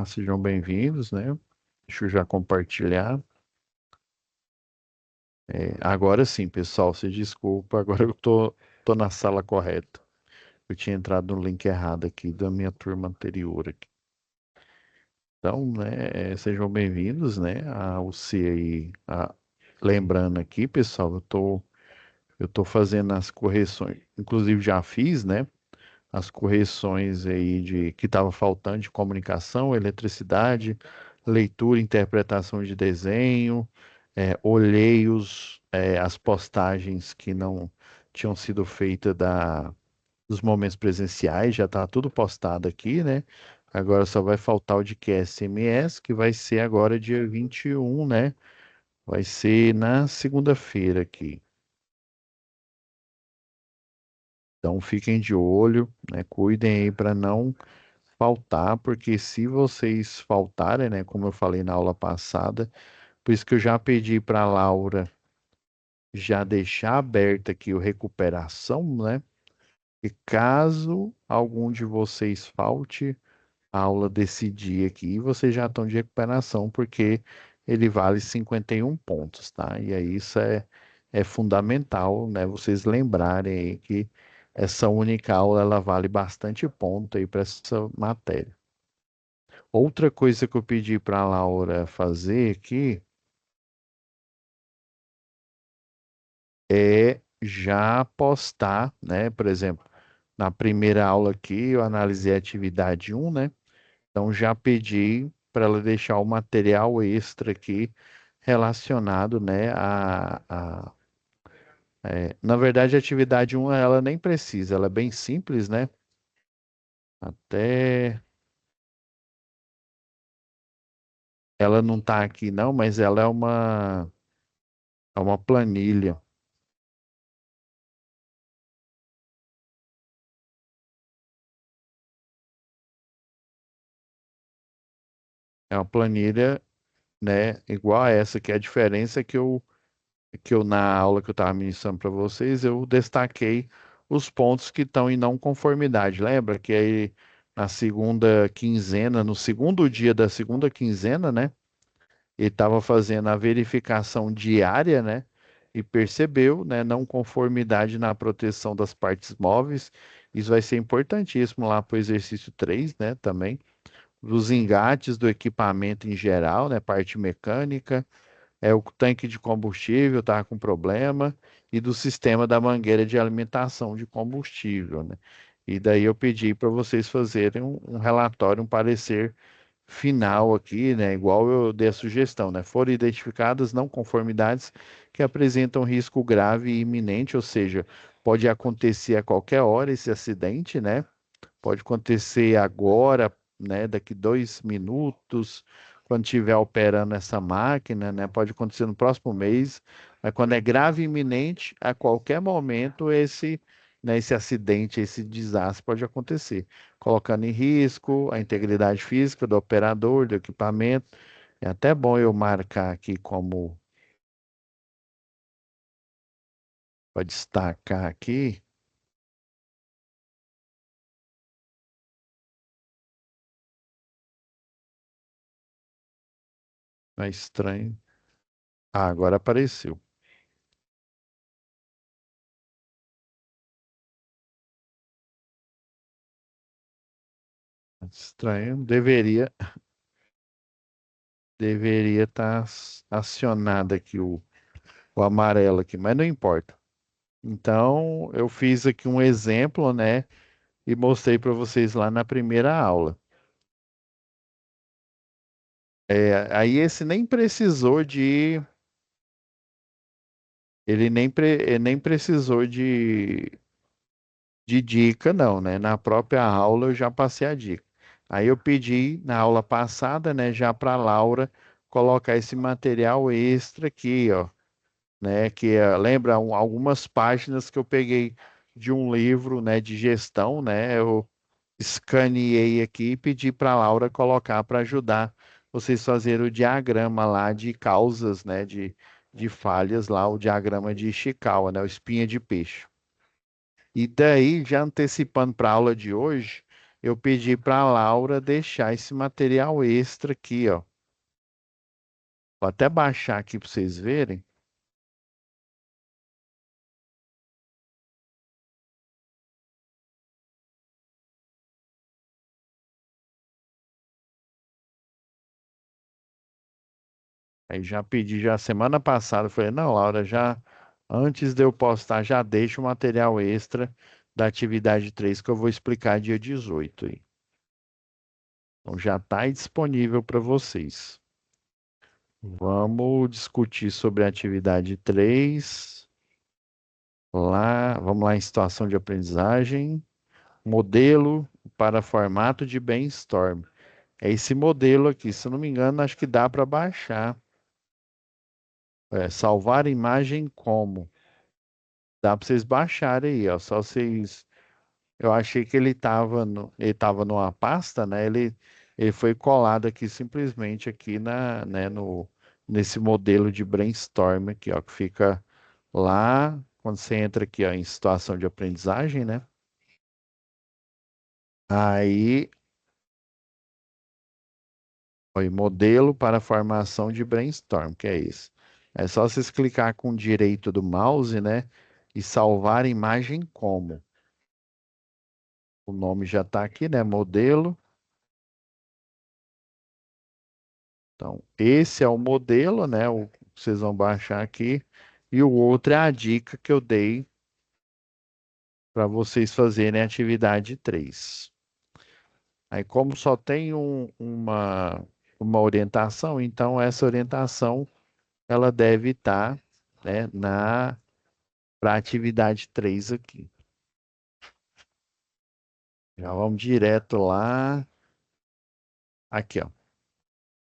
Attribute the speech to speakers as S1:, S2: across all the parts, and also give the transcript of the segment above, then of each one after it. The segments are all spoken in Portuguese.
S1: Sejam bem-vindos, né? Deixa eu já compartilhar. Agora sim, pessoal, se desculpa, agora eu tô na sala correta. Eu tinha entrado no link errado aqui da minha turma anterior aqui. Então, né, sejam bem-vindos, né, ao C aí. Lembrando aqui, pessoal, eu tô fazendo as correções, inclusive já fiz, né, as correções aí de que estava faltando de comunicação, eletricidade, leitura, interpretação de desenho, olhei as postagens que não tinham sido feitas dos momentos presenciais, já está tudo postado aqui, né? Agora só vai faltar o de QSMS, que vai ser agora dia 21, né? Vai ser na segunda-feira aqui. Então fiquem de olho, né? Cuidem aí para não faltar, porque se vocês faltarem, né, como eu falei na aula passada, por isso que eu já pedi para a Laura já deixar aberta aqui o recuperação, né? E caso algum de vocês falte a aula desse dia aqui, vocês já estão de recuperação, porque ele vale 51 pontos, tá? E aí é fundamental, né? Vocês lembrarem aí que essa única aula ela vale bastante ponto aí para essa matéria. Outra coisa que eu pedi para a Laura fazer aqui é já postar, né? Por exemplo, na primeira aula aqui eu analisei a atividade um, né? Então já pedi para ela deixar o material extra aqui relacionado, né? Na verdade, a atividade um ela nem precisa, ela é bem simples, né? Até ela não está aqui não, mas ela é uma planilha. É uma planilha, né? Igual a essa, que a diferença é que eu na aula que eu estava ministrando para vocês, eu destaquei os pontos que estão em não conformidade. Lembra que aí na segunda quinzena, no segundo dia da segunda quinzena, né? Ele estava fazendo a verificação diária, né? E percebeu, né, não conformidade na proteção das partes móveis. Isso vai ser importantíssimo lá para o exercício 3, né? Também. Dos engates do equipamento em geral, né? Parte mecânica, o tanque de combustível estava com problema e do sistema da mangueira de alimentação de combustível, né? E daí eu pedi para vocês fazerem um relatório, um parecer final aqui, né? Igual eu dei a sugestão, né? Foram identificadas não conformidades que apresentam risco grave e iminente, ou seja, pode acontecer a qualquer hora esse acidente, né? Pode acontecer agora, né? Daqui 2 minutos, quando estiver operando essa máquina, né? Pode acontecer no próximo mês, mas quando é grave e iminente, a qualquer momento né, esse acidente, esse desastre pode acontecer, colocando em risco a integridade física do operador, do equipamento. É até bom eu marcar aqui como para destacar aqui. É estranho. Agora apareceu. Estranho. Deveria estar acionado aqui o amarelo aqui, mas não importa. Então, eu fiz aqui um exemplo, né? E mostrei para vocês lá na primeira aula. Aí esse nem precisou ele nem precisou de dica, não, né? Na própria aula eu já passei a dica. Aí eu pedi na aula passada, né, já para a Laura colocar esse material extra aqui, ó, né? Que lembra algumas páginas que eu peguei de um livro, né, de gestão, né? Eu escaneei aqui e pedi para a Laura colocar para ajudar vocês fazerem o diagrama lá de causas, né, de falhas lá, o diagrama de Ishikawa, né, o espinha de peixe. E daí, já antecipando para a aula de hoje, eu pedi para a Laura deixar esse material extra aqui, ó. Vou até baixar aqui para vocês verem. Aí já pedi já semana passada, falei, não, Laura, já antes de eu postar, já deixa o material extra da atividade 3 que eu vou explicar dia 18 aí. Então já está aí disponível para vocês. Vamos discutir sobre a atividade 3. Lá, vamos lá em situação de aprendizagem. Modelo para formato de brainstorm. É esse modelo aqui, se eu não me engano, acho que dá para baixar. Salvar imagem como? Dá para vocês baixarem aí, ó. Só vocês. Eu achei que ele tava numa pasta, né? Ele foi colado aqui simplesmente aqui né, nesse modelo de brainstorm aqui, ó, que fica lá quando você entra aqui, ó, em situação de aprendizagem, né? Aí, ó, modelo para formação de brainstorm, que é isso. É só vocês clicar com o direito do mouse, né? E salvar imagem como. O nome já está aqui, né? Modelo. Então, esse é o modelo, né? O que vocês vão baixar aqui. E o outro é a dica que eu dei para vocês fazerem a atividade 3. Aí, como só tem uma orientação, então essa orientação ela deve estar, né, para a atividade 3 aqui. Já vamos direto lá. Aqui, ó.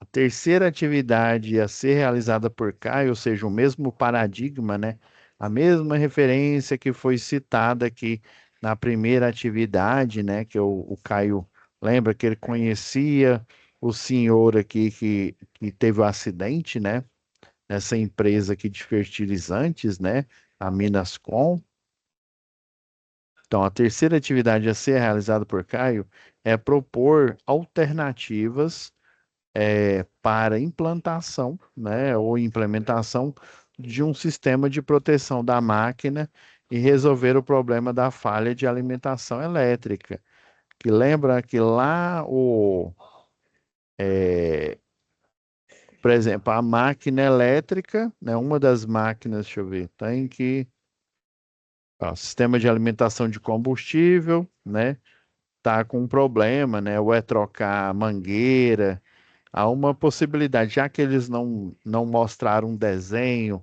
S1: A terceira atividade a ser realizada por Caio, ou seja, o mesmo paradigma, né? A mesma referência que foi citada aqui na primeira atividade, né? Que o Caio lembra que ele conhecia o senhor aqui que teve o acidente, né? Nessa empresa aqui de fertilizantes, né? A Minascom. Então, a terceira atividade a ser realizada por Caio é propor alternativas para implantação, né, ou implementação de um sistema de proteção da máquina e resolver o problema da falha de alimentação elétrica. Que lembra que lá por exemplo, a máquina elétrica, né, uma das máquinas, deixa eu ver, tem que, ó, sistema de alimentação de combustível, né, tá com um problema, né, ou é trocar a mangueira. Há uma possibilidade, já que eles não mostraram um desenho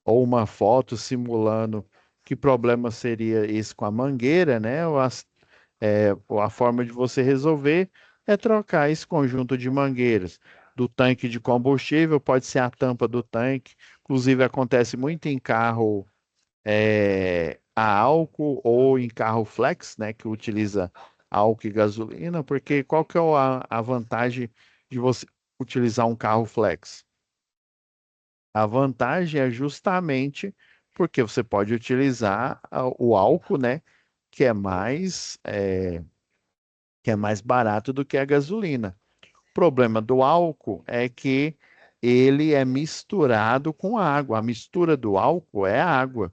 S1: ou uma foto simulando que problema seria esse com a mangueira, né? Ou a forma de você resolver é trocar esse conjunto de mangueiras do tanque de combustível, pode ser a tampa do tanque, inclusive acontece muito em carro a álcool ou em carro flex, né, que utiliza álcool e gasolina, porque qual que é a vantagem de você utilizar um carro flex? A vantagem é justamente porque você pode utilizar o álcool, né, que é que é mais barato do que a gasolina. O problema do álcool é que ele é misturado com água. A mistura do álcool é água.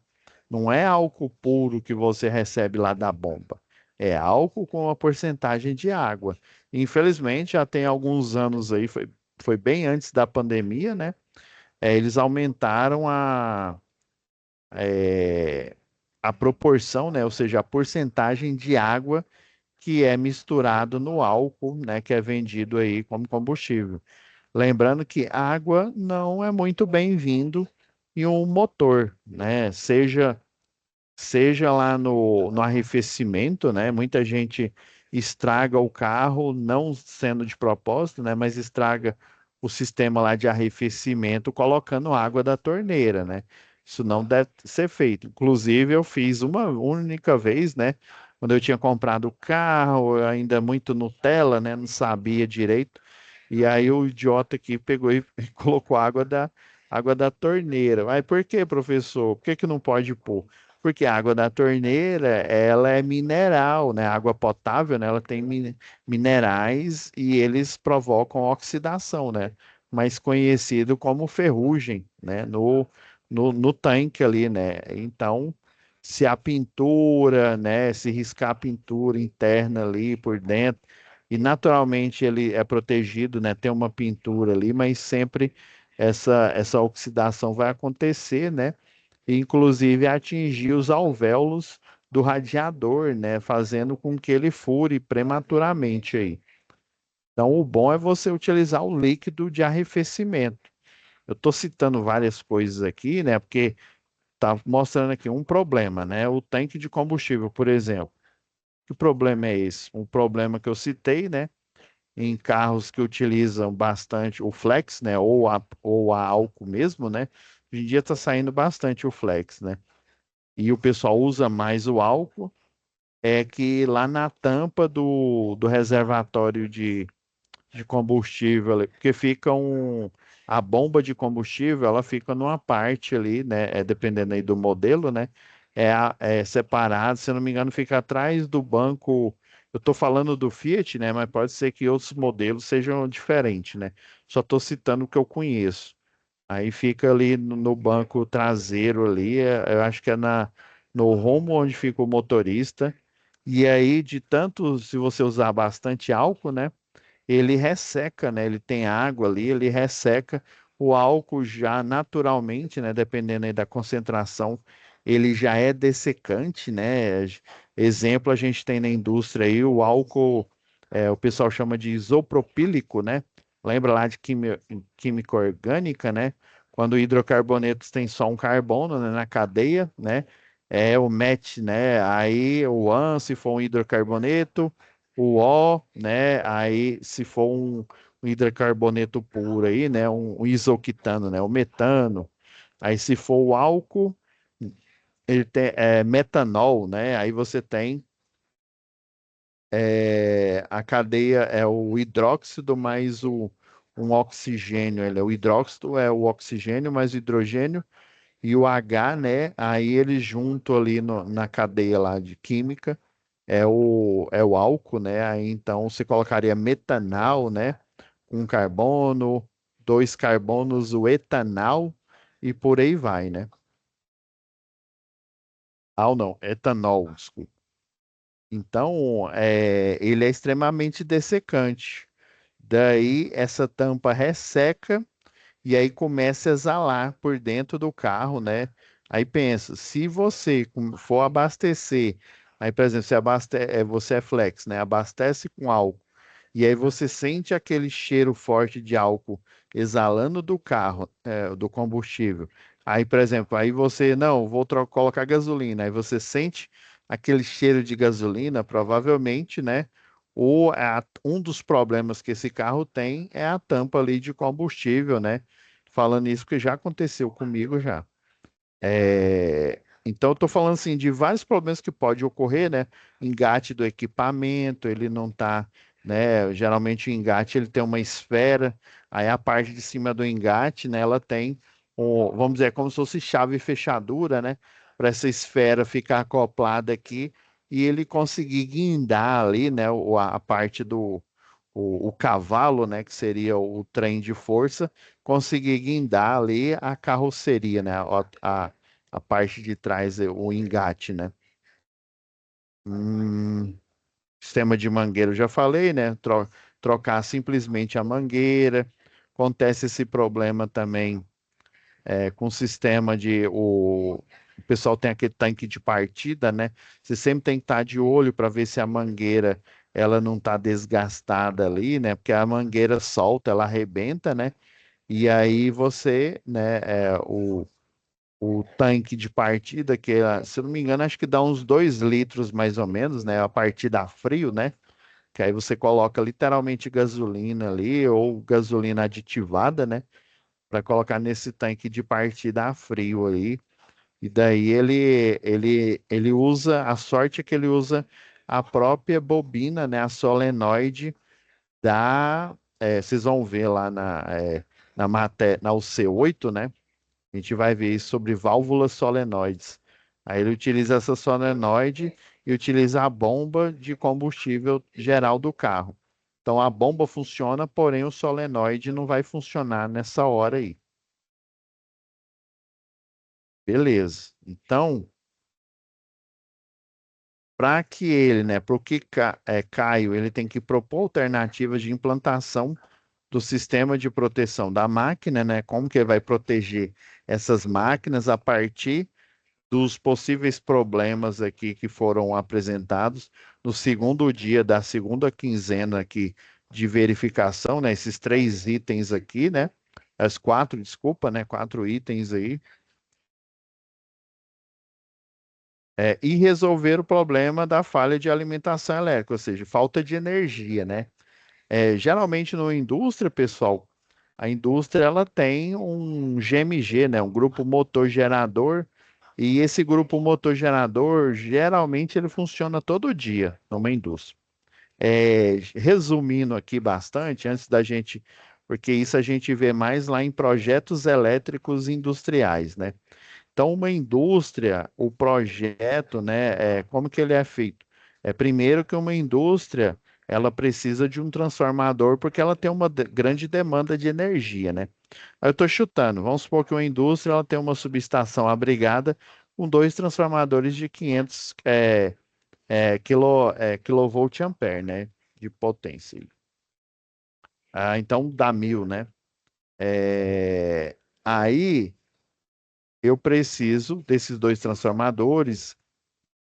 S1: Não é álcool puro que você recebe lá da bomba. É álcool com uma porcentagem de água. Infelizmente, já tem alguns anos aí, foi bem antes da pandemia, né? Eles aumentaram é, a proporção, né? Ou seja, a porcentagem de água que é misturado no álcool, né? Que é vendido aí como combustível. Lembrando que água não é muito bem-vindo em um motor, né? Seja lá no arrefecimento, né? Muita gente estraga o carro, não sendo de propósito, né? Mas estraga o sistema lá de arrefecimento colocando água da torneira, né? Isso não deve ser feito. Inclusive, eu fiz uma única vez, né? Quando eu tinha comprado o carro, eu ainda muito Nutella, né? Não sabia direito. E aí o idiota aqui pegou e colocou água da torneira. Mas por que, professor? Por que que não pode pôr? Porque a água da torneira, ela é mineral, né? A água potável, né? Ela tem minerais e eles provocam oxidação, né? Mais conhecido como ferrugem, né? No tanque ali, né? Então, se a pintura, né? Se riscar a pintura interna ali por dentro, e naturalmente ele é protegido, né? Tem uma pintura ali, mas sempre essa oxidação vai acontecer, né? Inclusive atingir os alvéolos do radiador, né, fazendo com que ele fure prematuramente aí. Então, o bom é você utilizar o líquido de arrefecimento. Eu estou citando várias coisas aqui, né, porque tá mostrando aqui um problema, né, o tanque de combustível, por exemplo. Que problema é esse? Um problema que eu citei, né, em carros que utilizam bastante o flex, né, ou a álcool mesmo, né. Hoje em dia está saindo bastante o flex, né? E o pessoal usa mais o álcool, é que lá na tampa do reservatório de combustível, ali, porque fica a bomba de combustível, ela fica numa parte ali, né? Dependendo aí do modelo, né? É separado, se eu não me engano, fica atrás do banco. Eu estou falando do Fiat, né? Mas pode ser que outros modelos sejam diferentes, né? Só estou citando o que eu conheço. Aí fica ali no banco traseiro ali, eu acho que é no rumo onde fica o motorista. E aí, de tanto, se você usar bastante álcool, né? Ele resseca, né? Ele tem água ali, ele resseca o álcool já naturalmente, né? Dependendo aí da concentração, ele já é dessecante, né? Exemplo, a gente tem na indústria aí o álcool, o pessoal chama de isopropílico, né? Lembra lá de química orgânica, né? Quando hidrocarbonetos tem só um carbono, né, na cadeia, né? É o MET, né? Aí o AN, se for um hidrocarboneto, o O, né? Aí, se for um hidrocarboneto puro aí, né? Um isoquitano, né? O metano. Aí, se for o álcool, ele tem metanol, né? Aí você tem a cadeia é o hidróxido mais um oxigênio. O hidróxido é o oxigênio mais o hidrogênio e o H, né? Aí ele junto ali na cadeia lá de química é o álcool, né? Aí então você colocaria metanal, né? Um carbono, dois carbonos, o etanal e por aí vai, né? Ah, não, etanol, desculpa. Então, ele é extremamente dessecante. Daí essa tampa resseca e aí começa a exalar por dentro do carro, né? Aí pensa, se você for abastecer, aí, por exemplo, você é flex, né? Abastece com álcool, e aí você sente aquele cheiro forte de álcool exalando do carro, do combustível. Aí, por exemplo, aí você, não, vou colocar gasolina, aí você sente aquele cheiro de gasolina, provavelmente, né? Um dos problemas que esse carro tem é a tampa ali de combustível, né? Falando isso porque já aconteceu comigo já. Então, eu estou falando assim de vários problemas que pode ocorrer, né? Engate do equipamento, ele não está, né? Geralmente o engate ele tem uma esfera, aí a parte de cima do engate, né? Ela tem, vamos dizer, como se fosse chave e fechadura, né? Para essa esfera ficar acoplada aqui e ele conseguir guindar ali, né? A parte o cavalo, né? Que seria o trem de força, conseguir guindar ali a carroceria, né? A parte de trás, o engate, né? Hum, sistema de mangueira, eu já falei, né? Trocar simplesmente a mangueira. Acontece esse problema também com o sistema o pessoal tem aquele tanque de partida, né? Você sempre tem que estar de olho para ver se a mangueira ela não está desgastada ali, né? Porque a mangueira solta, ela arrebenta, né? E aí você, né? O tanque de partida, que, se eu não me engano, acho que dá uns 2 litros mais ou menos, né? A partida a frio, né? Que aí você coloca literalmente gasolina ali, ou gasolina aditivada, né? Para colocar nesse tanque de partida a frio aí. E daí ele usa, a sorte é que ele usa a própria bobina, né? A solenoide vocês vão ver lá na UC8, né? A gente vai ver isso sobre válvulas solenoides. Aí ele utiliza essa solenoide e utiliza a bomba de combustível geral do carro. Então a bomba funciona, porém o solenoide não vai funcionar nessa hora aí. Beleza. Então, para que ele, né, para o que Caio, ele tem que propor alternativas de implantação do sistema de proteção da máquina, né? Como que ele vai proteger essas máquinas a partir dos possíveis problemas aqui que foram apresentados no segundo dia da segunda quinzena aqui de verificação, né? Esses três itens aqui, né? As quatro, desculpa, né? Quatro itens aí. E resolver o problema da falha de alimentação elétrica, ou seja, falta de energia, né? Geralmente na indústria, pessoal, a indústria ela tem um GMG, né? Um grupo motor gerador, e esse grupo motor gerador, geralmente ele funciona todo dia numa indústria. Resumindo aqui bastante, antes da gente, porque isso a gente vê mais lá em projetos elétricos industriais, né? Então, uma indústria, o projeto, né, como que ele é feito? Primeiro que uma indústria, ela precisa de um transformador porque ela tem uma grande demanda de energia, né? Aí eu estou chutando, vamos supor que uma indústria ela tem uma subestação abrigada com dois transformadores de 500 kilovolt ampere, né, de potência. Então dá 1.000, né? Aí eu preciso desses dois transformadores.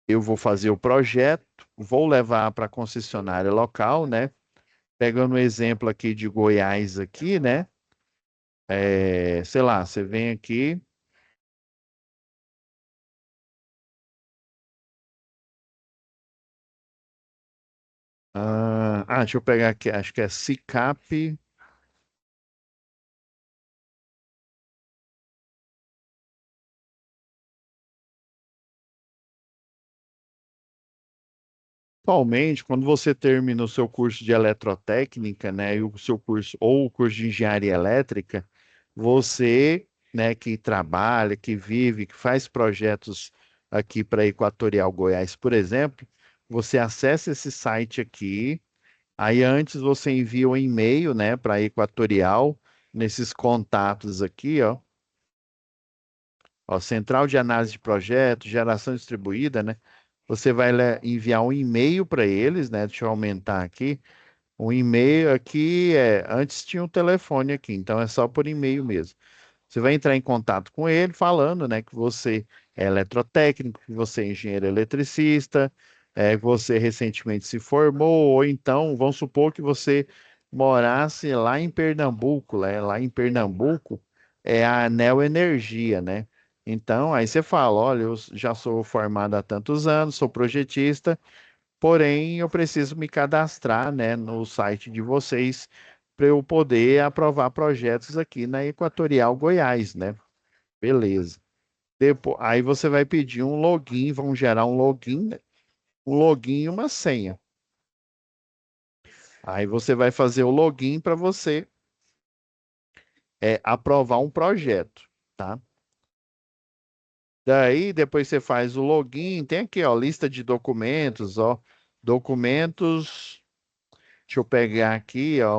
S1: Eu vou fazer o projeto, vou levar para a concessionária local, né? Pegando o exemplo aqui de Goiás aqui, né? Sei lá, você vem aqui, deixa eu pegar aqui, acho que é SICAP. Atualmente, quando você termina o seu curso de eletrotécnica, né, e o seu curso ou o curso de engenharia elétrica, você, né, que trabalha, que vive, que faz projetos aqui para Equatorial Goiás, por exemplo, você acessa esse site aqui. Aí antes você envia um e-mail, né, para Equatorial, nesses contatos aqui, ó, Central de Análise de Projetos, Geração Distribuída, né? Você vai enviar um e-mail para eles, né? Deixa eu aumentar aqui. Um e-mail aqui, antes tinha um telefone aqui, então é só por e-mail mesmo. Você vai entrar em contato com ele falando, né, que você é eletrotécnico, que você é engenheiro eletricista, que você recentemente se formou, ou então, vamos supor que você morasse lá em Pernambuco, né? Lá em Pernambuco é a Neo Energia, né? Então, aí você fala, olha, eu já sou formado há tantos anos, sou projetista, porém eu preciso me cadastrar, né, no site de vocês para eu poder aprovar projetos aqui na Equatorial Goiás, né? Beleza. Depois, aí você vai pedir um login, vão gerar um login e uma senha. Aí você vai fazer o login para você aprovar um projeto, tá? Daí depois você faz o login, tem aqui, ó, lista de documentos, ó, documentos. Deixa eu pegar aqui, ó,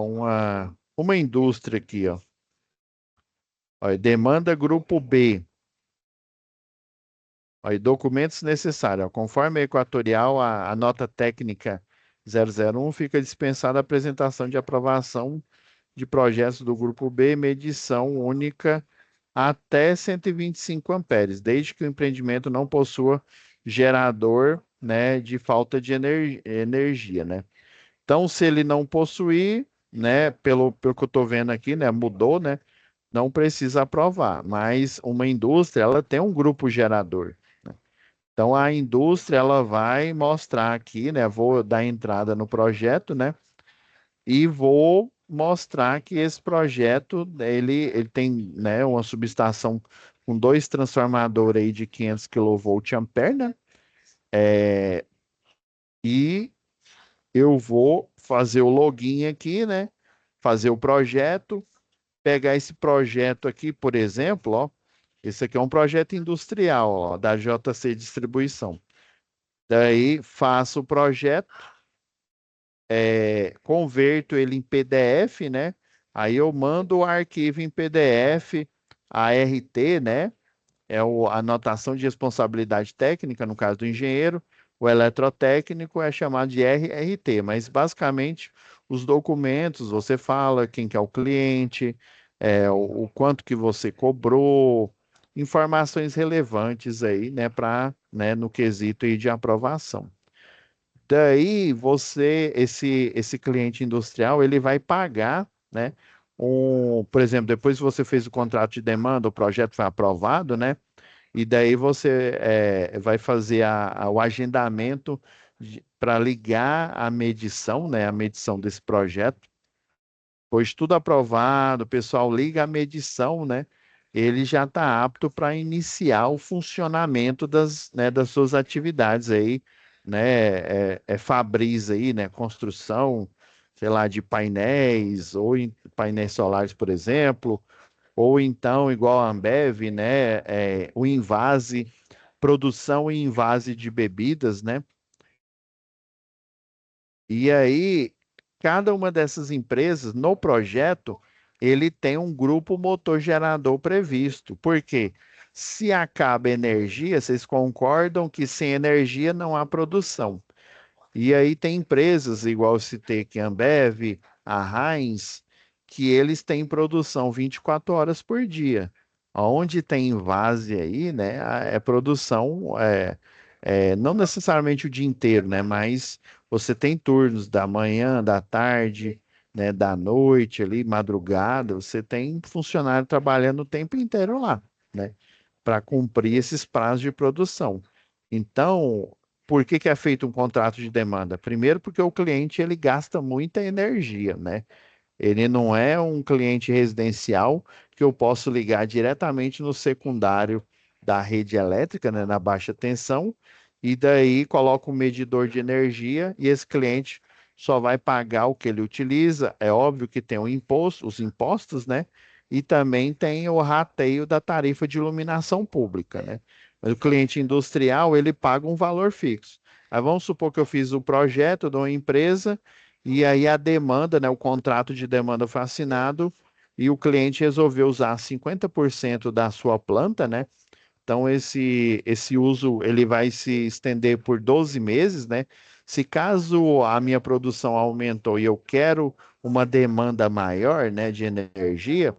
S1: uma indústria aqui, ó. Olha, demanda grupo B. Olha, documentos necessários. Ó, conforme a Equatorial, a nota técnica 001 fica dispensada a apresentação de aprovação de projetos do grupo B, medição única até 125 amperes, desde que o empreendimento não possua gerador, né, de falta de energia, né? Então, se ele não possuir, né, pelo que eu estou vendo aqui, né, mudou, né? Não precisa aprovar, mas uma indústria, ela tem um grupo gerador. Então, a indústria, ela vai mostrar aqui, né? Vou dar entrada no projeto, né? E vou mostrar que esse projeto, ele tem, né, uma subestação com dois transformadores aí de 500 kV ampere, né? E eu vou fazer o login aqui, né? Fazer o projeto, pegar esse projeto aqui, por exemplo, ó. Esse aqui é um projeto industrial, ó, da JC Distribuição. Daí faço o projeto, converto ele em PDF, né? Aí eu mando o arquivo em PDF, a RT, né? A anotação de responsabilidade técnica, no caso do engenheiro, o eletrotécnico é chamado de RRT, mas basicamente os documentos, você fala quem que é o cliente, o quanto que você cobrou, informações relevantes aí, né, para, né, no quesito aí de aprovação. Daí esse cliente industrial, ele vai pagar, né, por exemplo, depois que você fez o contrato de demanda, o projeto foi aprovado, né? E daí você vai fazer o agendamento para ligar a medição, né? A medição desse projeto. Pois tudo aprovado, o pessoal liga a medição, né? Ele já está apto para iniciar o funcionamento das suas atividades aí, né? Fabris aí, né? Construção, sei lá, de painéis ou painéis solares, por exemplo, ou então, igual a Ambev, né? O invase, produção e invase de bebidas, né? E aí, cada uma dessas empresas, no projeto, ele tem um grupo motor gerador previsto. Por quê? Se acaba a energia, vocês concordam que sem energia não há produção. E aí tem empresas, igual eu citei aqui, a Ambev, a Heinz, que eles têm produção 24 horas por dia. Onde tem invase aí, né, é produção, não necessariamente o dia inteiro, né, mas você tem turnos da manhã, da tarde, né, da noite ali, madrugada, você tem funcionário trabalhando o tempo inteiro lá, né, para cumprir esses prazos de produção. Então, por que que é feito um contrato de demanda? Primeiro, porque o cliente ele gasta muita energia, né? Ele não é um cliente residencial que eu posso ligar diretamente no secundário da rede elétrica, né, na baixa tensão, e daí coloco um medidor de energia e esse cliente só vai pagar o que ele utiliza. É óbvio que tem o imposto, os impostos, né? E também tem o rateio da tarifa de iluminação pública, né? Mas o cliente industrial, ele paga um valor fixo. Aí vamos supor que eu fiz o projeto de uma empresa e aí a demanda, né, o contrato de demanda foi assinado e o cliente resolveu usar 50% da sua planta, né? Então esse uso ele vai se estender por 12 meses, né? Se caso a minha produção aumentou e eu quero uma demanda maior, né, de energia,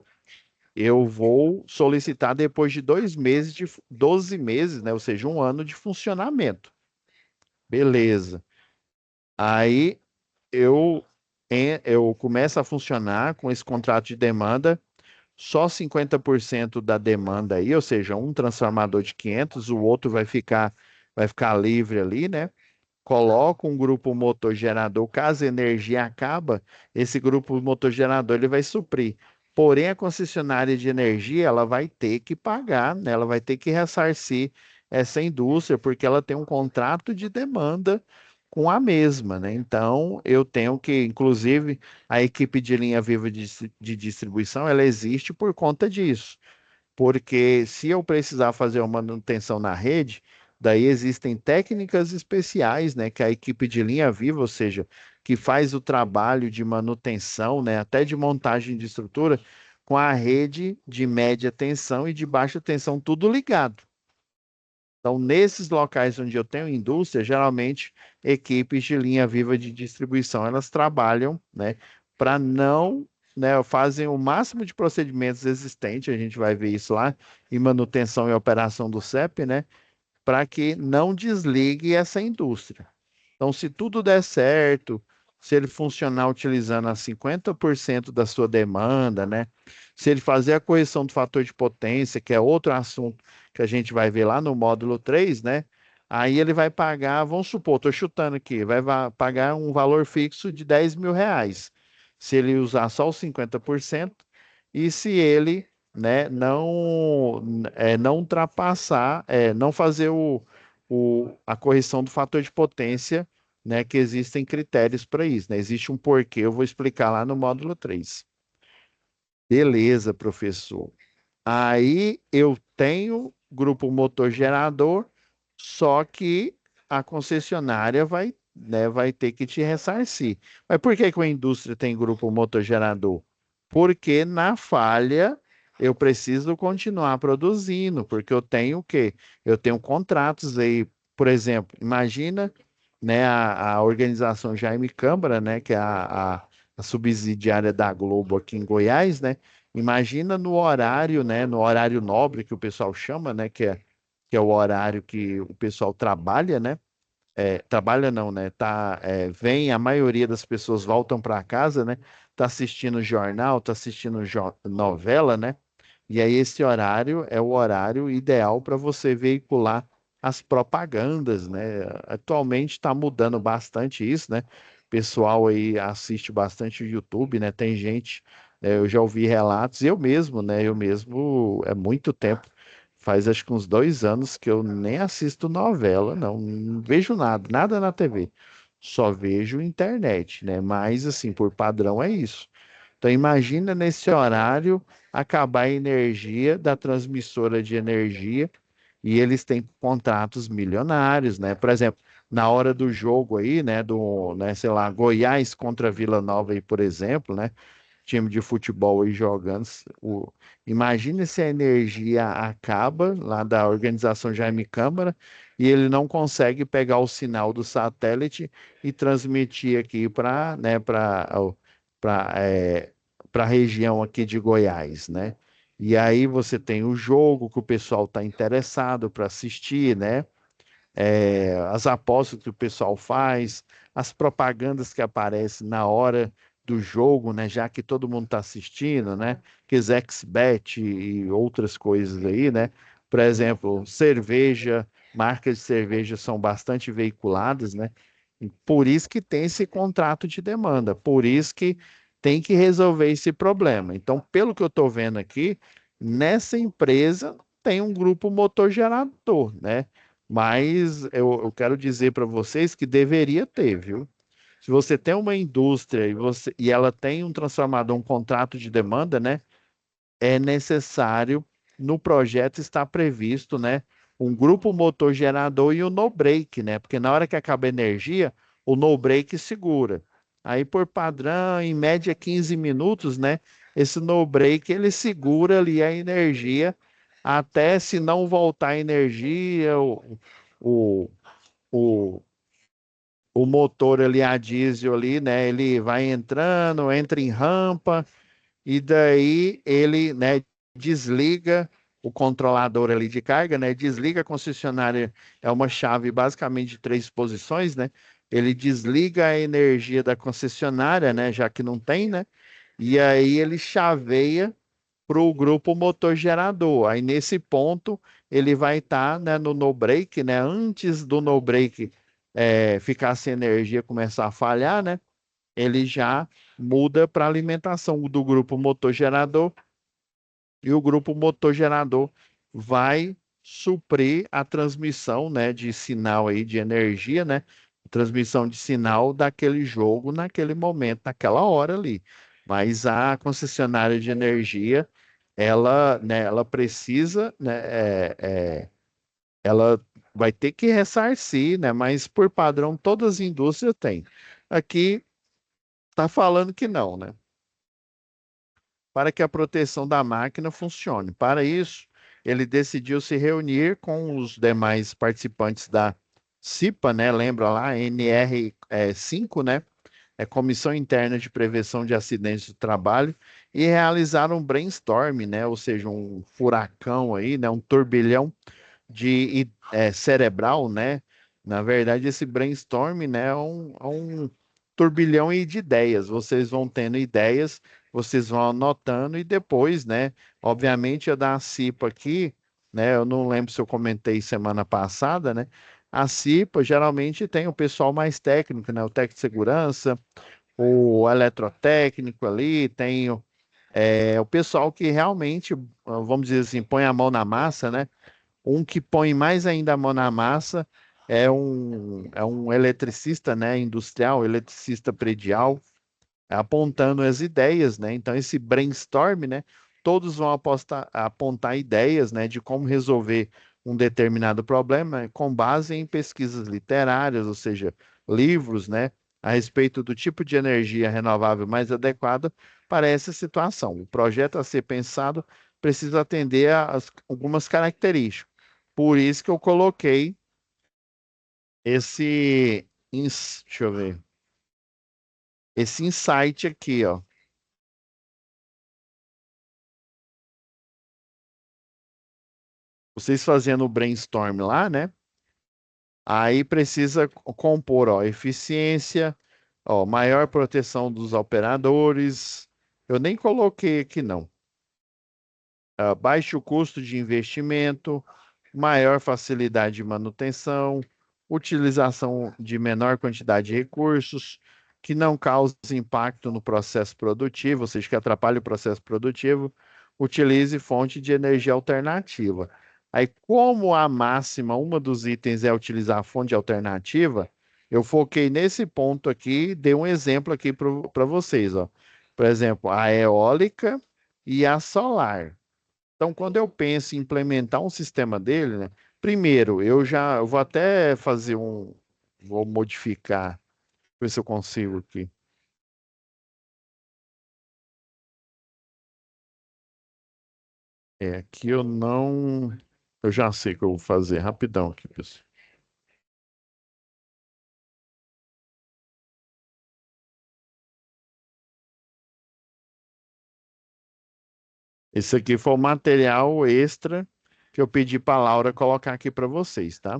S1: eu vou solicitar depois de 2 meses, de 12 meses, né? Ou seja, um ano de funcionamento. Beleza. Aí eu começo a funcionar com esse contrato de demanda, só 50% da demanda aí, ou seja, um transformador de 500, o outro vai ficar livre ali, né? Coloca um grupo motor gerador, caso a energia acaba, esse grupo motor gerador ele vai suprir. Porém, a concessionária de energia ela vai ter que pagar, né? Ela vai ter que ressarcir essa indústria, porque ela tem um contrato de demanda com a mesma, né? Então, eu tenho que, inclusive, a equipe de linha viva de distribuição, ela existe por conta disso. Porque se eu precisar fazer uma manutenção na rede, daí existem técnicas especiais, né, que a equipe de linha viva, ou seja, que faz o trabalho de manutenção, né, até de montagem de estrutura, com a rede de média tensão e de baixa tensão, tudo ligado. Então, nesses locais onde eu tenho indústria, geralmente equipes de linha viva de distribuição, elas trabalham, né, para não, né, fazem o máximo de procedimentos existentes, a gente vai ver isso lá em manutenção e operação do CEP, né, para que não desligue essa indústria. Então, se tudo der certo, se ele funcionar utilizando a 50% da sua demanda, né? Se ele fazer a correção do fator de potência, que é outro assunto que a gente vai ver lá no módulo 3, né? Aí ele vai pagar, vamos supor, estou chutando aqui, pagar um valor fixo de R$ 10.000. Se ele usar só os 50%, e se ele, né, não ultrapassar, não fazer a correção do fator de potência, né, que existem critérios para isso, né? Existe um porquê, eu vou explicar lá no módulo 3. Beleza, professor. Aí eu tenho grupo motor gerador, só que a concessionária vai, né, vai ter que te ressarcir. Mas por que que a indústria tem grupo motor gerador? Porque na falha eu preciso continuar produzindo, porque eu tenho o quê? Eu tenho contratos aí, por exemplo, imagina, né, a organização Jaime Câmara, né, que é a subsidiária da Globo aqui em Goiás, né? Imagina no horário, né, no horário nobre que o pessoal chama, né, que é o horário que o pessoal trabalha, né? Trabalha não, né? Vem, a maioria das pessoas voltam para casa, né? Tá assistindo jornal, tá assistindo novela, né? E aí esse horário é o horário ideal para você veicular as propagandas, né? Atualmente está mudando bastante isso, né? O pessoal aí assiste bastante o YouTube, né? Tem gente, eu já ouvi relatos, eu mesmo, né? Eu mesmo, é muito tempo, faz acho que uns 2 anos que eu nem assisto novela, não vejo nada, nada na TV. Só vejo internet, né? Mas assim, por padrão é isso. Então, imagina nesse horário acabar a energia da transmissora de energia e eles têm contratos milionários, né? Por exemplo, na hora do jogo aí, né, sei lá, Goiás contra Vila Nova aí, por exemplo, né? Time de futebol aí jogando. Imagina se a energia acaba lá da organização Jaime Câmara e ele não consegue pegar o sinal do satélite e transmitir aqui para, né, para a região aqui de Goiás, né? E aí você tem o jogo que o pessoal está interessado para assistir, né? As apostas que o pessoal faz, as propagandas que aparecem na hora do jogo, né? Já que todo mundo está assistindo, né? Que XBet e outras coisas aí, né? Por exemplo, cerveja, marcas de cerveja são bastante veiculadas, né? E por isso que tem esse contrato de demanda, por isso que tem que resolver esse problema. Então, pelo que eu estou vendo aqui, nessa empresa tem um grupo motor gerador, né? Mas eu quero dizer para vocês que deveria ter, viu? Se você tem uma indústria e ela tem um transformador, um contrato de demanda, né? É necessário no projeto estar previsto, né? Um grupo motor gerador e o no break, né? Porque na hora que acaba a energia, o no break segura. Aí por padrão, em média 15 minutos, né? Esse no break ele segura ali a energia até se não voltar a energia, o, o, o motor ali, a diesel ali, né? Ele vai entrando, entra em rampa, e daí ele, né, desliga o controlador ali de carga, né? Desliga a concessionária, é uma chave basicamente de 3 posições, né? Ele desliga a energia da concessionária, né? Já que não tem, né? E aí ele chaveia para o grupo motor gerador. Aí nesse ponto ele vai estar, né, no no break, né? Antes do no break ficar sem energia, começar a falhar, né? Ele já muda para alimentação do grupo motor gerador e o grupo motor gerador vai suprir a transmissão, né, de sinal aí de energia, né, transmissão de sinal daquele jogo naquele momento, naquela hora ali. Mas a concessionária de energia, ela, né, ela precisa, né, ela vai ter que ressarcir, né, mas por padrão todas as indústrias têm. Aqui está falando que não, né? Para que a proteção da máquina funcione. Para isso, ele decidiu se reunir com os demais participantes da CIPA, né? Lembra lá, NR5, né? É Comissão Interna de Prevenção de Acidentes de Trabalho, e realizar um brainstorm, né? Ou seja, um furacão aí, né? Um turbilhão cerebral, né? Na verdade, esse brainstorm, né, é um turbilhão de ideias. Vocês vão tendo ideias, vocês vão anotando e depois, né? Obviamente, a da CIPA aqui, né? Eu não lembro se eu comentei semana passada, né? A CIPA geralmente tem o pessoal mais técnico, né? O técnico de segurança, o eletrotécnico ali, tem o pessoal que realmente, vamos dizer assim, põe a mão na massa, né? Um que põe mais ainda a mão na massa é um eletricista, né, industrial, eletricista predial, apontando as ideias, né? Então, esse brainstorm, né? todos vão apontar ideias, né, de como resolver um determinado problema com base em pesquisas literárias, ou seja, livros, né, a respeito do tipo de energia renovável mais adequada para essa situação. O projeto a ser pensado precisa atender a algumas características. Por isso que eu coloquei deixa eu ver, esse insight aqui, ó. Vocês fazendo o brainstorm lá, né? Aí precisa compor, ó, eficiência, ó, maior proteção dos operadores. Eu nem coloquei aqui, não. Baixo custo de investimento, maior facilidade de manutenção, utilização de menor quantidade de recursos, que não cause impacto no processo produtivo, ou seja, que atrapalhe o processo produtivo, utilize fonte de energia alternativa. Aí, como a máxima, uma dos itens é utilizar a fonte alternativa, eu foquei nesse ponto aqui, dei um exemplo aqui para vocês, ó. Por exemplo, a eólica e a solar. Então, quando eu penso em implementar um sistema dele, né, primeiro, eu vou até vou modificar, ver se eu consigo aqui. Aqui eu não, eu já sei o que eu vou fazer, rapidão aqui, pessoal. Esse aqui foi o material extra que eu pedi para a Laura colocar aqui para vocês, tá?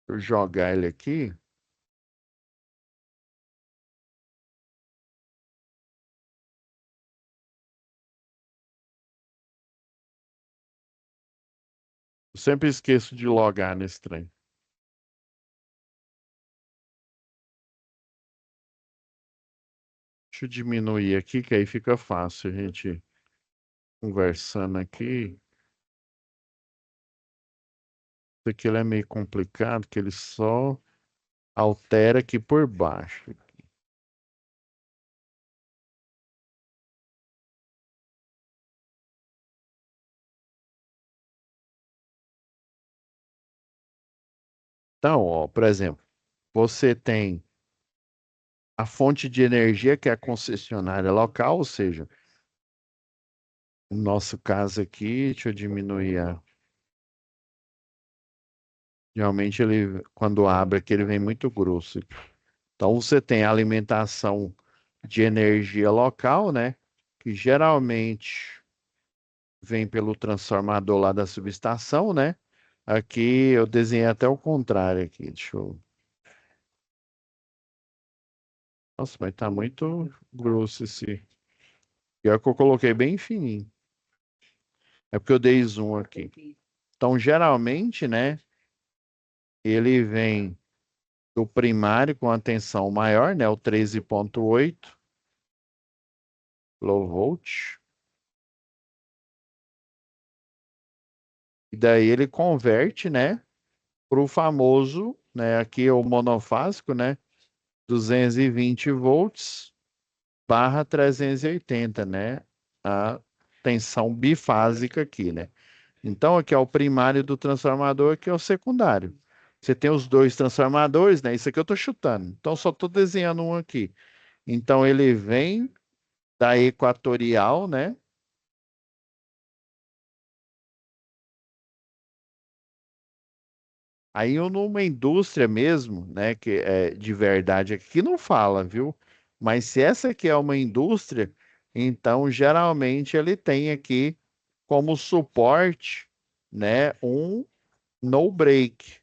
S1: Vou jogar ele aqui. Eu sempre esqueço de logar nesse trem. Deixa eu diminuir aqui, que aí fica fácil a gente conversando aqui. Isso aqui ele é meio complicado, que ele só altera aqui por baixo. Então, ó, por exemplo, você tem a fonte de energia que é a concessionária local, ou seja, no nosso caso aqui, deixa eu diminuir Realmente ele, quando abre aqui, ele vem muito grosso. Então você tem a alimentação de energia local, né? Que geralmente vem pelo transformador lá da subestação, né? Aqui eu desenhei até o contrário aqui. Deixa eu... Nossa, mas tá muito grosso esse. Pior que eu coloquei bem fininho. É porque eu dei zoom aqui. Então, geralmente, né, ele vem do primário com a tensão maior, né, o 13,8 low volt. E daí ele converte, né, para o famoso, né, aqui é o monofásico, né, 220 volts barra 380, né, a tensão bifásica aqui, né. Então, aqui é o primário do transformador, aqui é o secundário. Você tem os dois transformadores, né? Isso aqui eu estou chutando. Então, só estou desenhando um aqui. Então, ele vem da equatorial, né? Aí, numa indústria mesmo, né? Que é de verdade, aqui não fala, viu? Mas se essa aqui é uma indústria, então, geralmente, ele tem aqui como suporte, né? Um no break.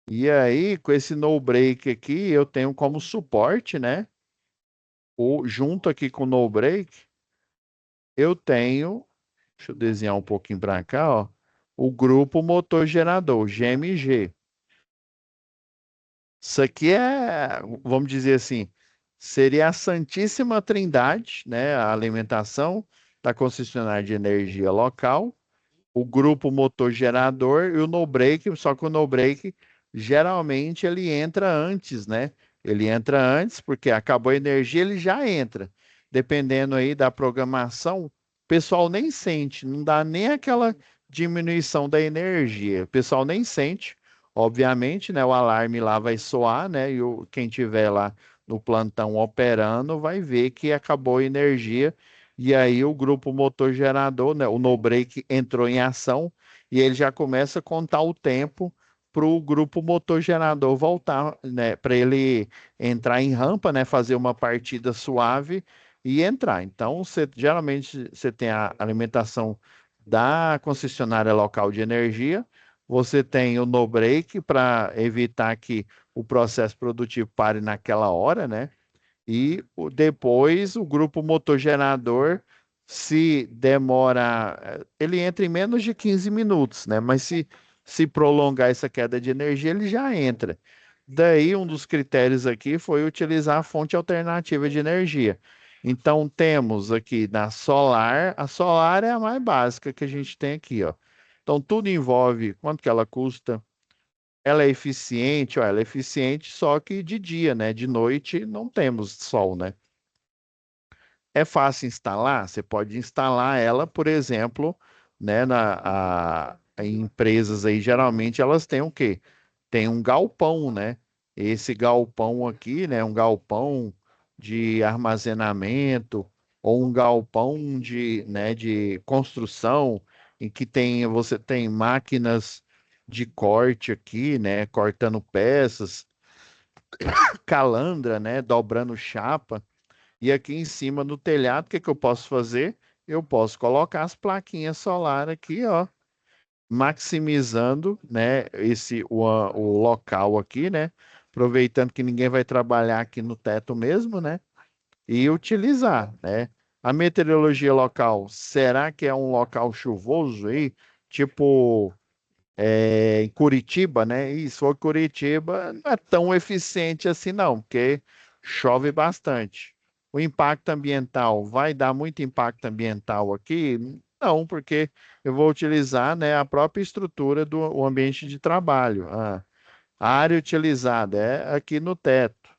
S1: E aí, com esse no break aqui, eu tenho como suporte, né? Junto aqui com o no break, eu tenho, deixa eu desenhar um pouquinho para cá, ó, o grupo motor gerador, GMG. Isso aqui é, vamos dizer assim, seria a Santíssima Trindade, né? A alimentação da concessionária de energia local, o grupo motor gerador e o no break, só que o no break geralmente ele entra antes, né? Ele entra antes porque acabou a energia, ele já entra. Dependendo aí da programação, o pessoal nem sente, não dá nem aquela diminuição da energia. O pessoal nem sente, obviamente, né? O alarme lá vai soar, né? E quem tiver lá no plantão operando vai ver que acabou a energia e aí o grupo motor gerador, né, o no break entrou em ação e ele já começa a contar o tempo para o grupo motor gerador voltar, né, para ele entrar em rampa, né, fazer uma partida suave e entrar. Então, geralmente você tem a alimentação da concessionária local de energia, você tem o no break para evitar que o processo produtivo pare naquela hora, né? E depois o grupo motor gerador, se demora, ele entra em menos de 15 minutos, né? Mas se prolongar essa queda de energia, ele já entra. Daí, um dos critérios aqui foi utilizar a fonte alternativa de energia. Então, temos aqui na solar, a solar é a mais básica que a gente tem aqui, ó. Então, tudo envolve quanto que ela custa, ela é eficiente, ó, ela é eficiente só que de dia, né? De noite não temos sol, né? É fácil instalar? Você pode instalar ela, por exemplo, né, em empresas aí, geralmente elas têm o quê? Tem um galpão, né? Esse galpão aqui, né, um galpão de armazenamento ou um galpão de construção em que você tem máquinas de corte aqui, né, cortando peças, calandra, né, dobrando chapa. E aqui em cima no telhado, o que que eu posso fazer? Eu posso colocar as plaquinhas solar aqui, ó, maximizando, né, o local aqui, né? Aproveitando que ninguém vai trabalhar aqui no teto mesmo, né? E utilizar, né? A meteorologia local, será que é um local chuvoso aí? Tipo, em Curitiba, né? E se for Curitiba, não é tão eficiente assim, não, porque chove bastante. O impacto ambiental vai dar muito impacto ambiental aqui? Não, porque eu vou utilizar, né, a própria estrutura do o ambiente de trabalho. A área utilizada é aqui no teto.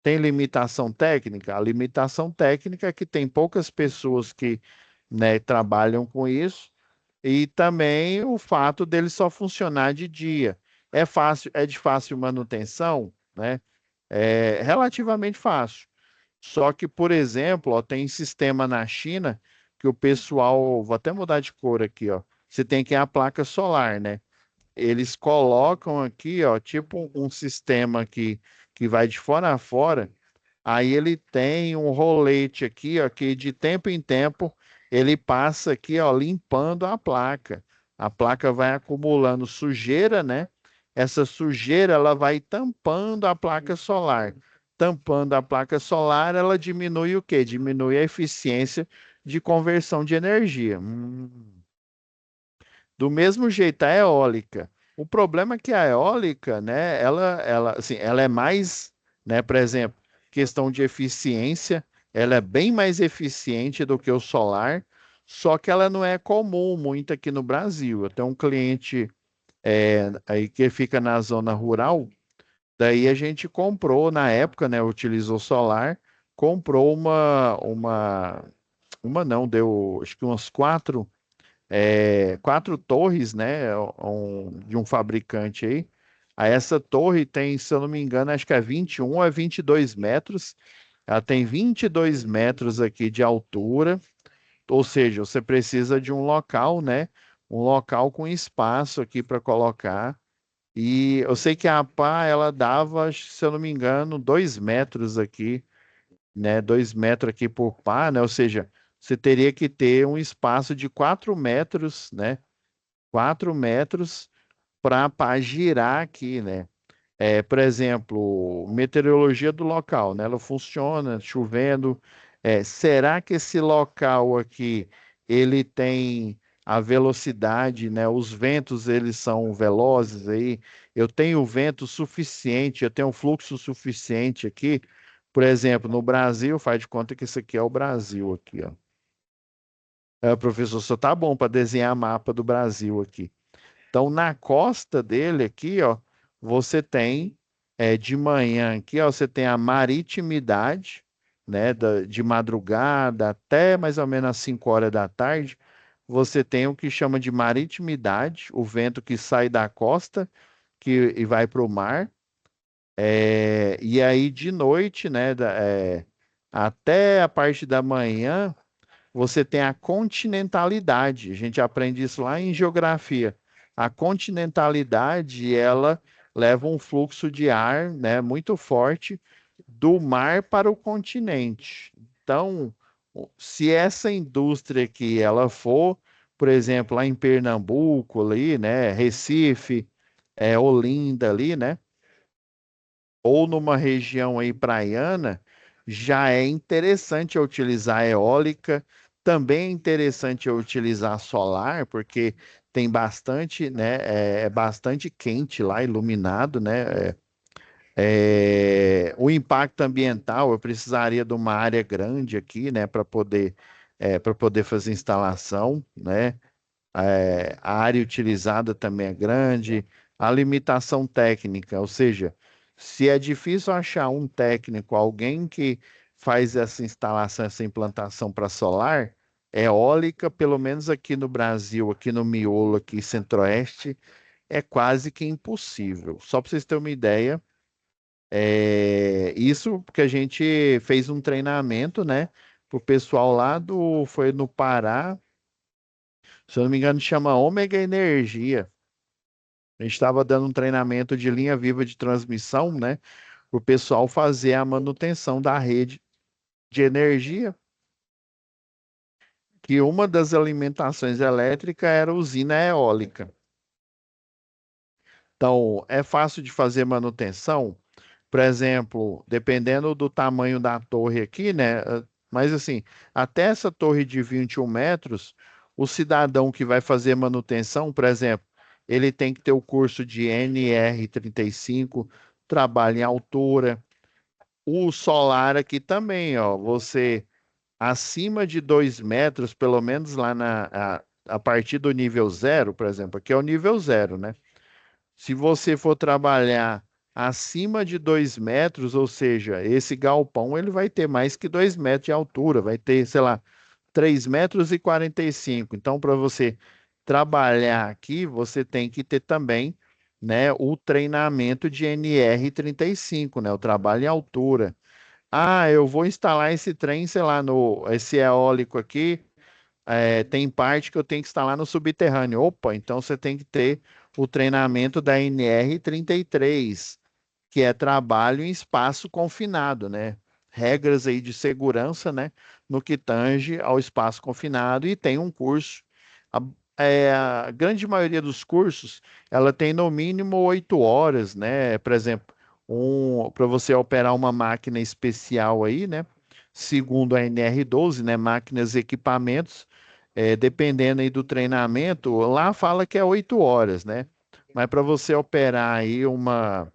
S1: Tem limitação técnica? A limitação técnica é que tem poucas pessoas que, né, trabalham com isso e também o fato dele só funcionar de dia. É fácil, é de fácil manutenção, né? É relativamente fácil. Só que, por exemplo, ó, tem sistema na China que o pessoal, vou até mudar de cor aqui, ó. Você tem que a placa solar, né? Eles colocam aqui, ó, tipo um sistema que vai de fora a fora. Aí ele tem um rolete aqui, ó, que de tempo em tempo ele passa aqui, ó, limpando a placa. A placa vai acumulando sujeira, né? Essa sujeira ela vai tampando a placa solar. Tampando a placa solar, ela diminui o quê? Diminui a eficiência de conversão de energia. Do mesmo jeito, a eólica. O problema é que a eólica, né, assim, ela é mais, né, por exemplo, questão de eficiência, ela é bem mais eficiente do que o solar, só que ela não é comum muito aqui no Brasil. Eu tenho um cliente aí que fica na zona rural, daí a gente comprou, na época, né, utilizou solar, comprou uma não, deu acho que umas quatro torres, né, de um fabricante aí. Aí essa torre tem, se eu não me engano, acho que é 21 a 22 metros. Ela tem 22 metros aqui de altura, ou seja, você precisa de um local, né? Um local com espaço aqui para colocar. E eu sei que a pá, ela dava, se eu não me engano, 2 metros aqui, né? 2 metros aqui por pá, né? Ou seja, você teria que ter um espaço de 4 metros, né? 4 metros para girar aqui, né? Por exemplo, meteorologia do local, né? Ela funciona chovendo. Será que esse local aqui ele tem a velocidade, né? Os ventos eles são velozes aí. Eu tenho vento suficiente, eu tenho um fluxo suficiente aqui. Por exemplo, no Brasil, faz de conta que isso aqui é o Brasil aqui, ó. Professor, só tá bom para desenhar mapa do Brasil aqui. Então, na costa dele aqui, ó, você tem de manhã aqui, ó, você tem a maritimidade, né, de madrugada até mais ou menos às 5 horas da tarde. Você tem o que chama de maritimidade, o vento que sai da costa e vai para o mar. E aí de noite, né, até a parte da manhã você tem a continentalidade. A gente aprende isso lá em geografia. A continentalidade, ela leva um fluxo de ar, né, muito forte do mar para o continente. Então, se essa indústria aqui ela for, por exemplo, lá em Pernambuco ali, né, Recife, Olinda ali, né, ou numa região aí praiana, já é interessante eu utilizar eólica, também é interessante eu utilizar solar, porque tem bastante, né, é bastante quente lá, iluminado, né? O impacto ambiental, eu precisaria de uma área grande aqui, né, para poder fazer instalação, né? A área utilizada também é grande, a limitação técnica, ou seja, se é difícil achar um técnico, alguém que faz essa instalação, essa implantação para solar, eólica, pelo menos aqui no Brasil, aqui no miolo, aqui centro-oeste, é quase que impossível. Só para vocês terem uma ideia, isso porque a gente fez um treinamento, né, para o pessoal foi no Pará, se eu não me engano, chama Ômega Energia. A gente estava dando um treinamento de linha viva de transmissão, né? Para o pessoal fazer a manutenção da rede de energia, que uma das alimentações elétricas era a usina eólica. Então, é fácil de fazer manutenção. Por exemplo, dependendo do tamanho da torre aqui, né? Mas assim, até essa torre de 21 metros, o cidadão que vai fazer manutenção, por exemplo, ele tem que ter o curso de NR35, trabalho em altura. O solar aqui também, ó, você acima de 2 metros, pelo menos lá a partir do nível zero, por exemplo, aqui é o nível zero, né? Se você for trabalhar acima de 2 metros, ou seja, esse galpão ele vai ter mais que 2 metros de altura, vai ter, sei lá, 3 metros e 45. Então, para você trabalhar aqui, você tem que ter também, né, o treinamento de NR35, né, o trabalho em altura. Ah, eu vou instalar esse trem, sei lá, no esse eólico aqui tem parte que eu tenho que instalar no subterrâneo. Opa, então você tem que ter o treinamento da NR33, que é trabalho em espaço confinado, né? Regras aí de segurança, né? No que tange ao espaço confinado e tem um curso. A, a grande maioria dos cursos, ela tem no mínimo 8 horas, né? Por exemplo, para você operar uma máquina especial aí, né? Segundo a NR12, né? Máquinas e equipamentos, dependendo aí do treinamento, lá fala que é 8 horas, né? Mas para você operar aí uma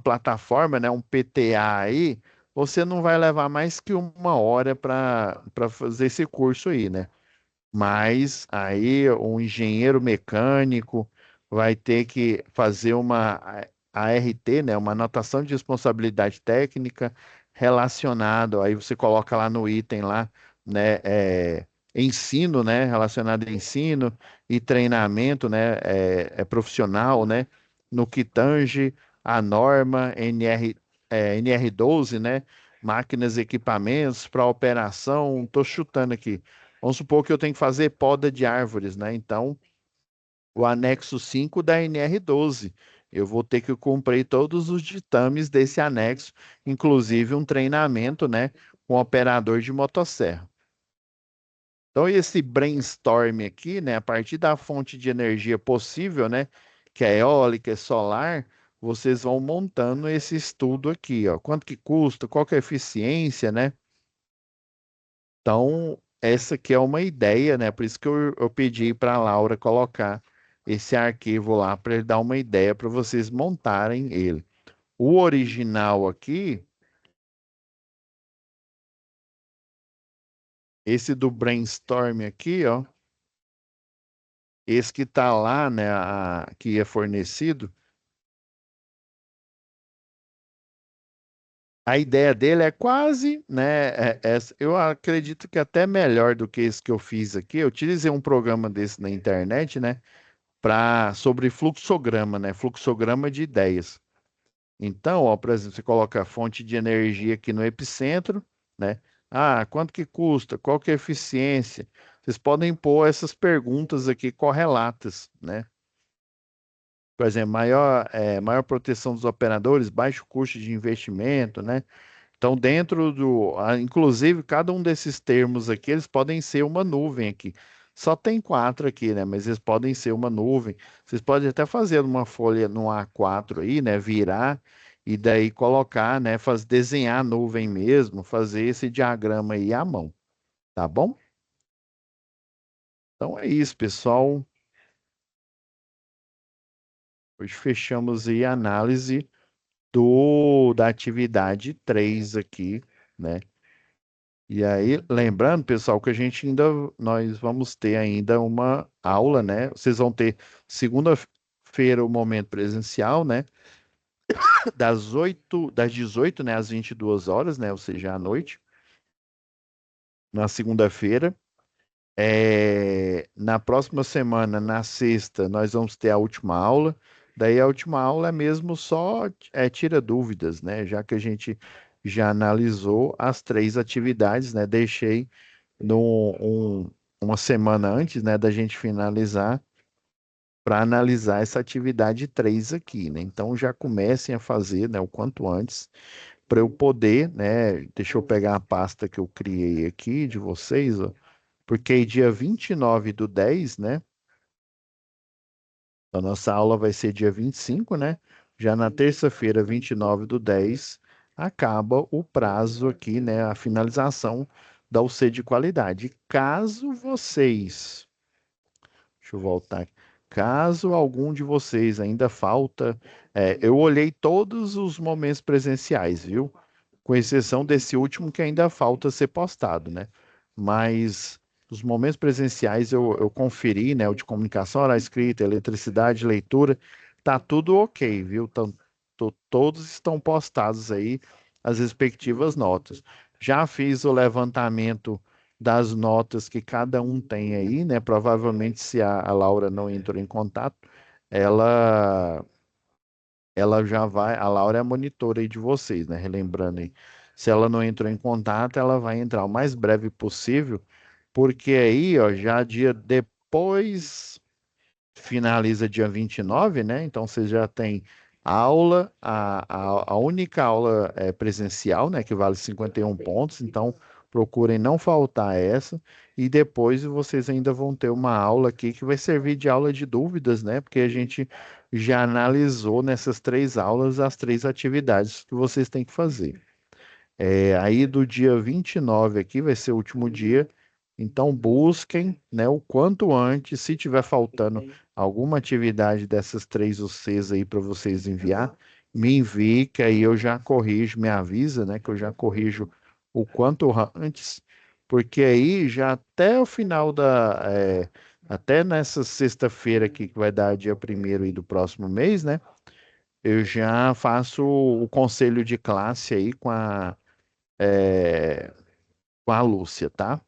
S1: plataforma, né, um PTA aí, você não vai levar mais que 1 hora para fazer esse curso aí, né? Mas aí um engenheiro mecânico vai ter que fazer uma ART, né, uma anotação de responsabilidade técnica relacionado, aí você coloca lá no item lá, né, ensino, né, relacionado a ensino e treinamento, né, profissional, né, no que tange a norma NR12, né, máquinas e equipamentos para operação, estou chutando aqui. Vamos supor que eu tenho que fazer poda de árvores, né? Então, o anexo 5 da NR12. Eu vou ter que cumprir todos os ditames desse anexo, inclusive um treinamento, né, com operador de motosserra. Então, esse brainstorm aqui, né, a partir da fonte de energia possível, né, que é eólica, é solar, vocês vão montando esse estudo aqui, ó. Quanto que custa, qual que é a eficiência, né? Então, essa aqui é uma ideia, né? Por isso que eu pedi para a Laura colocar esse arquivo lá para ele dar uma ideia para vocês montarem ele. O original aqui, Esse do brainstorm aqui, ó, esse que tá lá, né, que é fornecido, a ideia dele é quase, né, eu acredito que até melhor do que esse que eu fiz aqui. Eu utilizei um programa desse na internet, né, sobre fluxograma, né, fluxograma de ideias. Então, ó, por exemplo, você coloca a fonte de energia aqui no epicentro, né? Ah, quanto que custa? Qual que é a eficiência? Vocês podem pôr essas perguntas aqui correlatas, né? Por exemplo, maior proteção dos operadores, baixo custo de investimento, né? Então, inclusive, cada um desses termos aqui, eles podem ser uma nuvem aqui. Só tem quatro aqui, né? Mas eles podem ser uma nuvem. Vocês podem até fazer uma folha no A4 aí, né? Virar e daí colocar, né? Desenhar a nuvem mesmo, fazer esse diagrama aí à mão, tá bom? Então é isso, pessoal. Hoje fechamos aí a análise da atividade 3 aqui, né? E aí, lembrando, pessoal, que nós vamos ter ainda uma aula, né? Vocês vão ter segunda-feira o momento presencial, né? Das 18, né, às 22 horas, né? Ou seja, à noite, na segunda-feira. Na próxima semana, na sexta, nós vamos ter a última aula. Daí a última aula é mesmo só tira dúvidas, né? Já que a gente já analisou as três atividades, né? Deixei uma semana antes, né, da gente finalizar para analisar essa atividade 3 aqui, né? Então já comecem a fazer, né, o quanto antes para eu poder, né? Deixa eu pegar a pasta que eu criei aqui de vocês, ó, porque aí dia 29/10, né? A nossa aula vai ser dia 25, né? Já na terça-feira, 29/10, acaba o prazo aqui, né? A finalização da UC de qualidade. Caso vocês Deixa eu voltar aqui. Caso algum de vocês ainda falta, eu olhei todos os momentos presenciais, viu? Com exceção desse último que ainda falta ser postado, né? Mas os momentos presenciais eu conferi, né? O de comunicação oral escrita, eletricidade, leitura, tá tudo ok, viu? Todos estão postados aí as respectivas notas. Já fiz o levantamento das notas que cada um tem aí, né? Provavelmente, se a Laura não entrou em contato, ela ela já vai. A Laura é a monitora aí de vocês, né? Relembrando aí. Se ela não entrou em contato, ela vai entrar o mais breve possível, porque aí, ó, já dia depois finaliza dia 29, né? Então você já tem aula, a única aula é presencial, né? Que vale 51 pontos. Então procurem não faltar essa. E depois vocês ainda vão ter uma aula aqui que vai servir de aula de dúvidas, né? Porque a gente já analisou nessas três aulas as três atividades que vocês têm que fazer. Aí do dia 29 aqui vai ser o último dia, então busquem, né, o quanto antes, se tiver faltando alguma atividade dessas três UCs aí para vocês enviar, me envie, que aí eu já corrijo, me avisa, né, que eu já corrijo o quanto antes, porque aí já até o final até nessa sexta-feira aqui, que vai dar dia primeiro aí do próximo mês, né, eu já faço o conselho de classe aí é, com a Lúcia, tá?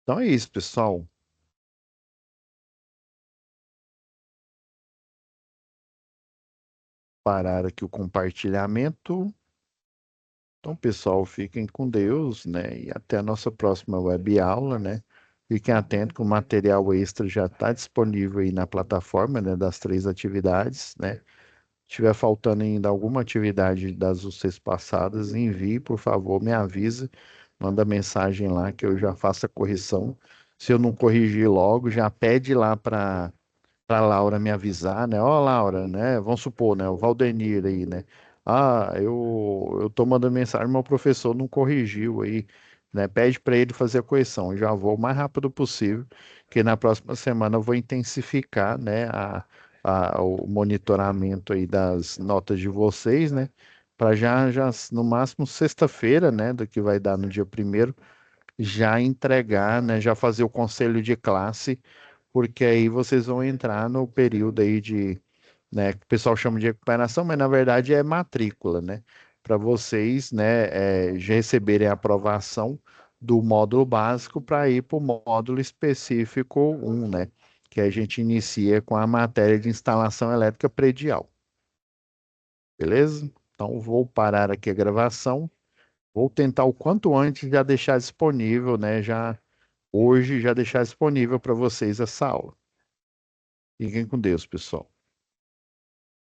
S1: Então é isso, pessoal. Parar aqui o compartilhamento. Então, pessoal, fiquem com Deus, né? E até a nossa próxima web aula, né? Fiquem atentos que o material extra já está disponível aí na plataforma, né? Das três atividades, né? Se tiver faltando ainda alguma atividade das UCs passadas, envie, por favor, me avise, manda mensagem lá que eu já faço a correção. Se eu não corrigir logo, já pede lá para Laura me avisar, né? Ó, Laura, né? Vamos supor, né? O Valdenir aí, né? Ah, eu tô mandando mensagem, mas o professor não corrigiu aí, né? Pede para ele fazer a correção. Eu já vou o mais rápido possível, que na próxima semana eu vou intensificar, né? O monitoramento aí das notas de vocês, né? para já, no máximo sexta-feira, né, do que vai dar no dia primeiro, já entregar, né, já fazer o conselho de classe, porque aí vocês vão entrar no período aí de, né, que o pessoal chama de recuperação, mas na verdade é matrícula, né, para vocês, né, já receberem a aprovação do módulo básico para ir para o módulo específico um, né, que a gente inicia com a matéria de instalação elétrica predial, beleza? Então vou parar aqui a gravação. Vou tentar o quanto antes já deixar disponível, né? Já hoje já deixar disponível para vocês essa aula. Fiquem com Deus, pessoal.